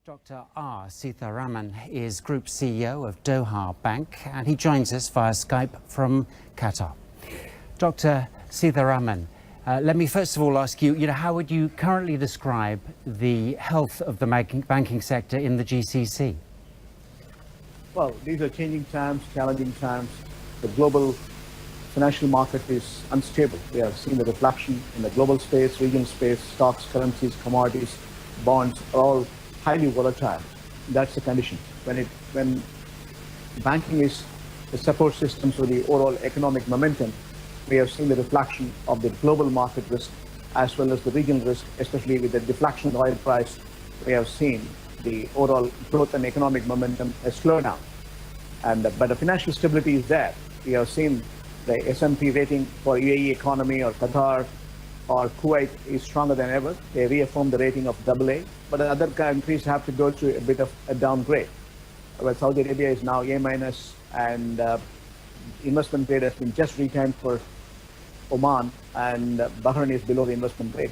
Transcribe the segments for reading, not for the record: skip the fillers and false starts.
Dr. R. Seetharaman is Group CEO of Doha Bank, and he joins us via Skype from Qatar. Dr. Seetharaman, let me first of all ask you, how would you currently describe the health of the banking sector in the GCC? Well, these are changing times, challenging times. The global financial market is unstable. We have seen the reflection in the global space, regional space, stocks, currencies, commodities, bonds are all highly volatile. That's the condition. When banking is the support system for the overall economic momentum, we have seen the reflection of the global market risk as well as the regional risk, especially with the deflection of the oil price. We have seen the overall growth and economic momentum slow down. But the financial stability is there. We have seen the S&P rating for UAE economy or Qatar or Kuwait is stronger than ever. They reaffirmed the rating of AA, but other countries have to go through a bit of a downgrade. Well, Saudi Arabia is now A-, and investment grade has been just retained for Oman, and Bahrain is below the investment grade.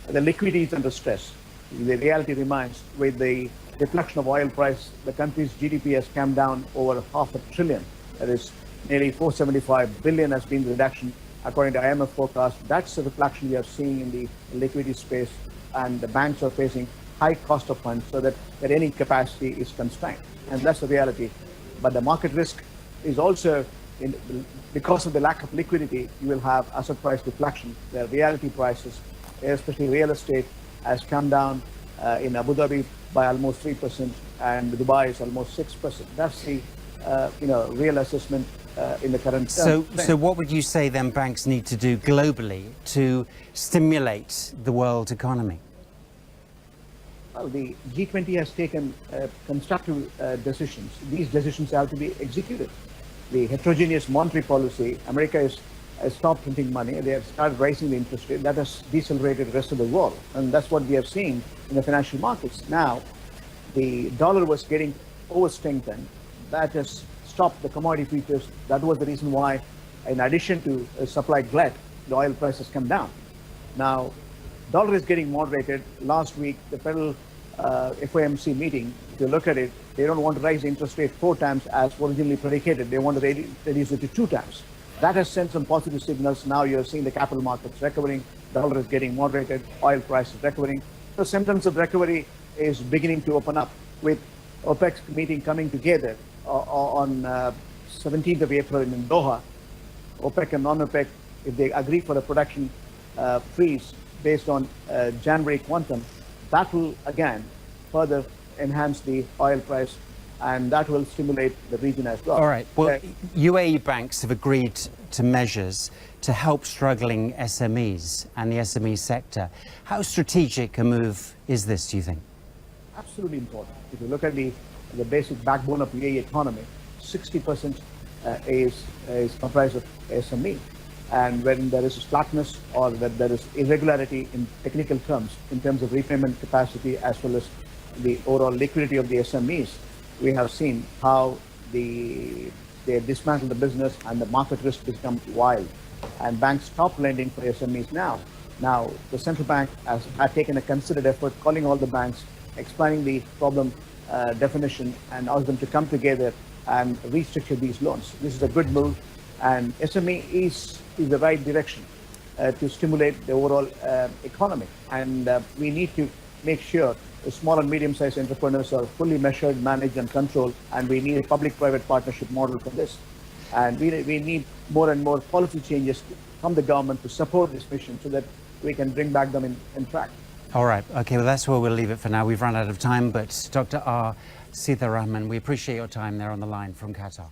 The liquidity is under stress. The reality remains, with the deflection of oil price, the country's GDP has come down over $500 billion. That is nearly 475 billion has been the reduction according to IMF forecast. That's the reflection we are seeing in the liquidity space, and the banks are facing high cost of funds so that their earning capacity is constrained, and that's the reality. But the market risk is also, because of the lack of liquidity, you will have asset price deflection. The reality prices, especially real estate, has come down in Abu Dhabi by almost 3%, and Dubai is almost 6%. That's the real assessment in the current So what would you say then banks need to do globally to stimulate the world economy? Well, the G20 has taken constructive decisions. These decisions have to be executed. The heterogeneous monetary policy, America has stopped printing money. They have started raising the interest rate. That has decelerated the rest of the world. And that's what we have seen in the financial markets. Now, the dollar was getting over-strengthened. That has stopped the commodity futures. That was the reason why, in addition to supply glut, the oil price has come down. Now, dollar is getting moderated. Last week, the federal FOMC meeting, if you look at it, they don't want to raise the interest rate 4 times as originally predicated. They want to reduce it to 2 times. That has sent some positive signals. Now you're seeing the capital markets recovering. Dollar is getting moderated. Oil price is recovering. The symptoms of recovery is beginning to open up, with OPEC meeting coming together on 17th of April in Doha. OPEC and non-OPEC, if they agree for a production freeze based on January quantum, that will again further enhance the oil price, and that will stimulate the region as well. All right. Well, UAE banks have agreed to measures to help struggling SMEs and the SME sector. How strategic a move is this, do you think? Absolutely important. If you look at the basic backbone of the UAE economy, 60% is comprised of SME. And when there is slackness or that there is irregularity in technical terms, in terms of repayment capacity as well as the overall liquidity of the SMEs, we have seen how they dismantle the business and the market risk becomes wild. And banks stop lending for SMEs now. Now, the central bank has taken a considered effort, calling all the banks, explaining the problem definition, and ask them to come together and restructure these loans. This is a good move, and SME is the right direction to stimulate the overall economy. And we need to make sure the small and medium-sized entrepreneurs are fully measured, managed, and controlled, and we need a public-private partnership model for this. And we need more and more policy changes from the government to support this mission so that we can bring back them in track. All right. Okay, well, that's where we'll leave it for now. We've run out of time, but Dr. R. Seetharaman, we appreciate your time there on the line from Qatar.